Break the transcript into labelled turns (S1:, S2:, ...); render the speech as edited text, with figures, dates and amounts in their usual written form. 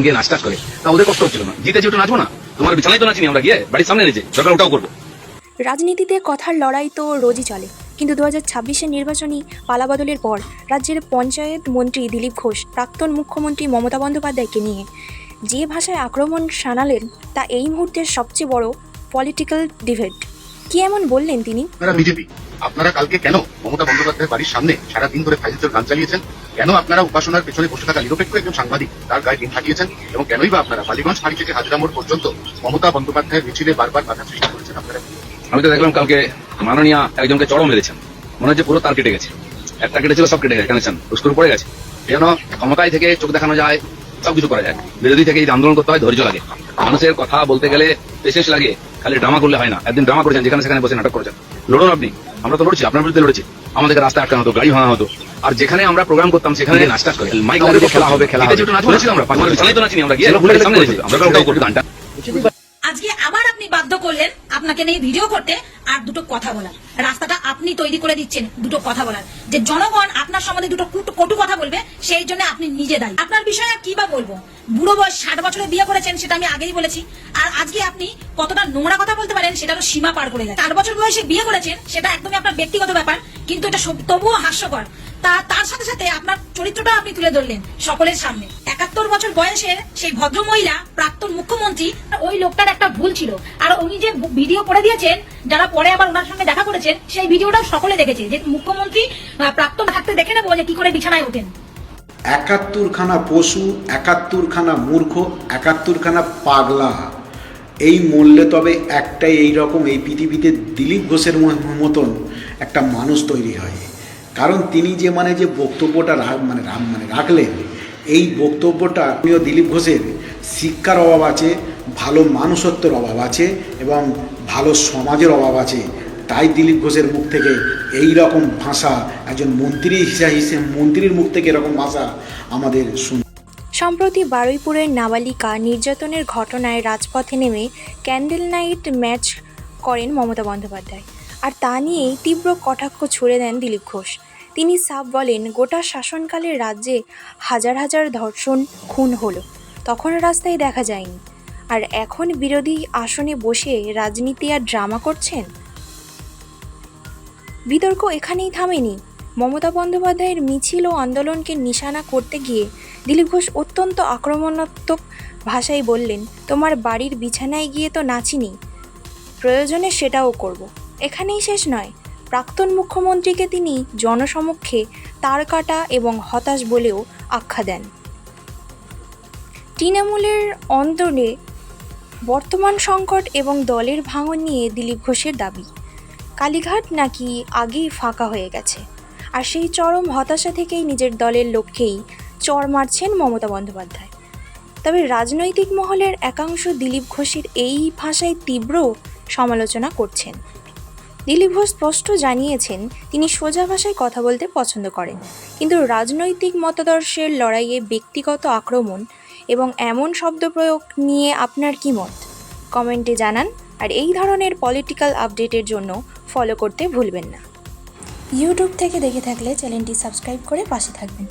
S1: গিয়ে নাচ টাচ করে, তা ওদের কষ্ট হচ্ছিল না? জিতেছি ওটা নাচবো না? তোমার বিছানায় তো নাচিনি আমরা গিয়ে, বাড়ির সামনে নেচে, দরকার ওটাও করবো।
S2: রাজনীতিতে কথার লড়াই তো রোজই চলে, কিন্তু 2026-এর নির্বাচনী পালাবদলের পর রাজ্যের পঞ্চায়েত মন্ত্রী দিলীপ ঘোষ প্রাক্তন মুখ্যমন্ত্রী মমতা বন্দ্যোপাধ্যায়কে নিয়ে যে ভাষায় আক্রমণ শানালেন তা এই মুহূর্তের সবচেয়ে বড় পলিটিক্যাল ডিবেট। কি এমন বললেন তিনি?
S3: আপনারা বিজেপি, আপনারা কালকে কেন মমতা বন্দ্যোপাধ্যায়ের বাড়ির সামনে সারাদিন ধরে ফাইজের গান চালিয়েছেন? কেন আপনারা উপাসনার পেছনে বসে থাকা নিরপেক্ষ একজন সাংবাদিক তার গায়ে ডিম ফাটিয়েছেন? এবং কেনই বা আপনারা বালিগঞ্জ ফাঁড়ি থেকে হাজরা মোড় পর্যন্ত মমতা বন্দ্যোপাধ্যায়ের মিছিলে বারবার বাধা সৃষ্টি করেছেন? আপনারা
S1: আমি তো দেখলাম কালকে মাননীয় একজনকে চরম মেরেছেন, মনে হচ্ছে পুরো তার কেটে গেছে, একটা কেটেছিল সব কেটে গেছে, কানেকশন উস্কুর পড়ে গেছে। যেন ক্ষমতায় থেকে চোখ দেখানো যায়, সবকিছু করা যায়, বিরোধী থেকে যদি আন্দোলন করতে হয় ধৈর্য লাগে, মানুষের কথা বলতে গেলে পেশেন্স লাগে, খালি ড্রামা করলে হয় না। একদিন ড্রামা করেছেন, যেখানে সেখানে বসে নাটক করেছেন। লড়ুন আপনি, আমরা তো লড়ছি, আপনার বিরুদ্ধে লড়েছি, আমাদেরকে রাস্তায় আটকানো হতো, গাড়ি ভাঙা হতো, আর যেখানে আমরা প্রোগ্রাম করতাম সেখানে নাচ টাচ করে মাইক খেলা হবে, খেলা হবে, বলেছিলাম আমরা পাঁচবার বিছানায় তো নাচিনি আমরা গিয়ে, বাড়ির সামনে নেচে, আমরা ওটাও করবো গানটা।
S4: আজকে আবার আপনি বাধ্য করলেন আপনাকে নিয়ে ভিডিও করতে আর দুটো কথা বলার। রাস্তাটা আপনি তৈরি করে দিচ্ছেন দুটো কথা বলার, যে জনগণ আপনার সম্বন্ধে দুটো কটু কথা বলবে, সেই জন্য আপনি নিজে দায়ী। আপনার বিষয়ে আর কি বা বলবো? বুড়ো বয়স 60 বছরে বিয়ে করেছেন, সেটা আমি আগেই বলেছি। আর আজকে আপনি কতটা নোংরা কথা বলতে পারেন সেটারও সীমা পার করে যায়। 4 বছর বয়সে বিয়ে করেছেন, সেটা একদমই আপনার ব্যক্তিগত ব্যাপার, কিন্তু এটা তবুও হাস্যকর। তার সাথে সাথে আপনার চরিত্রটা আপনি তুলে ধরলেন সকলের সামনে। 71 বছর বয়সের সেই ভদ্র মহিলা প্রাক্তন মুখ্যমন্ত্রী, ওই লোকটার একটা ভুল ছিল। আর উনি যে ভিডিও করে দিয়েছেন, যারা পরে আবার ওনার সঙ্গে দেখা করেছেন, সেই ভিডিওটাও সকলে দেখেছে, যে মুখ্যমন্ত্রী প্রাক্তন থাকতে দেখে নেবো যে কি করে বিছানায় ওঠেন।
S5: 71খানা পশু, 71খানা মূর্খ, 71খানা পাগলা, এই মূল্যে তবে একটাই এইরকম এই পৃথিবীতে দিলীপ ঘোষের মতন একটা মানুষ তৈরি হয়। কারণ তিনি যে যে বক্তব্যটা রাখলেন, এই বক্তব্যটা দিলীপ ঘোষের শিক্ষার অভাব আছে, ভালো মানুষত্বের অভাব আছে এবং ভালো সমাজের অভাব আছে। তাই দিলীপ ঘোষের মুখ থেকে এই রকম ভাষা, একজন মন্ত্রীর মুখ থেকে এরকম ভাষা আমাদের
S2: সম্প্রতি বারুইপুরের নাবালিকা নির্যাতনের ঘটনায় রাজপথে নেমে ক্যান্ডেল নাইট ম্যাচ করেন মমতা বন্দ্যোপাধ্যায়, আর তা নিয়েই তীব্র কটাক্ষ ছুড়ে দেন দিলীপ ঘোষ। তিনি সাফ বলেন, গোটা শাসনকালে রাজ্যে হাজার হাজার ধর্ষণ খুন হলো, তখন রাস্তায় দেখা যায়নি, আর এখন বিরোধী আসনে বসে রাজনীতি আর ড্রামা করছেন। বিতর্ক এখানেই থামেনি। মমতা বন্দ্যোপাধ্যায়ের মিছিল ও আন্দোলনকে নিশানা করতে গিয়ে দিলীপ ঘোষ অত্যন্ত আক্রমণাত্মক ভাষায় বললেন, তোমার বাড়ির বিছানায় গিয়ে তো নাচিনি, প্রয়োজনে সেটাও করব। এখানেই শেষ নয়, প্রাক্তন মুখ্যমন্ত্রীকে তিনি জনসমক্ষে তার কাটা এবং হতাশ বলেও আখ্যা দেন। তৃণমূলের অন্তরে বর্তমান সংকট এবং দলের ভাঙন নিয়ে দিলীপ ঘোষের দাবি, কালীঘাট নাকি আগেই ফাঁকা হয়ে গেছে, আর সেই চরম হতাশা থেকেই নিজের দলের লোককেই চড় মারছেন মমতা বন্দ্যোপাধ্যায়। তবে রাজনৈতিক মহলের একাংশ দিলীপ ঘোষের এই ভাষায় তীব্র সমালোচনা করছেন। দিলীপ ঘোষ স্পষ্ট জানিয়েছেন, তিনি সোজা ভাষায় কথা বলতে পছন্দ করেন, কিন্তু রাজনৈতিক মতাদর্শের লড়াইয়ে ব্যক্তিগত আক্রমণ এবং এমন শব্দ প্রয়োগ নিয়ে আপনার কী মত? কমেন্টে জানান। আর এই ধরনের পলিটিক্যাল আপডেটের জন্য ফলো করতে ভুলবেন না। ইউটিউব থেকে দেখে থাকলে চ্যানেলটি সাবস্ক্রাইব করে পাশে থাকবেন।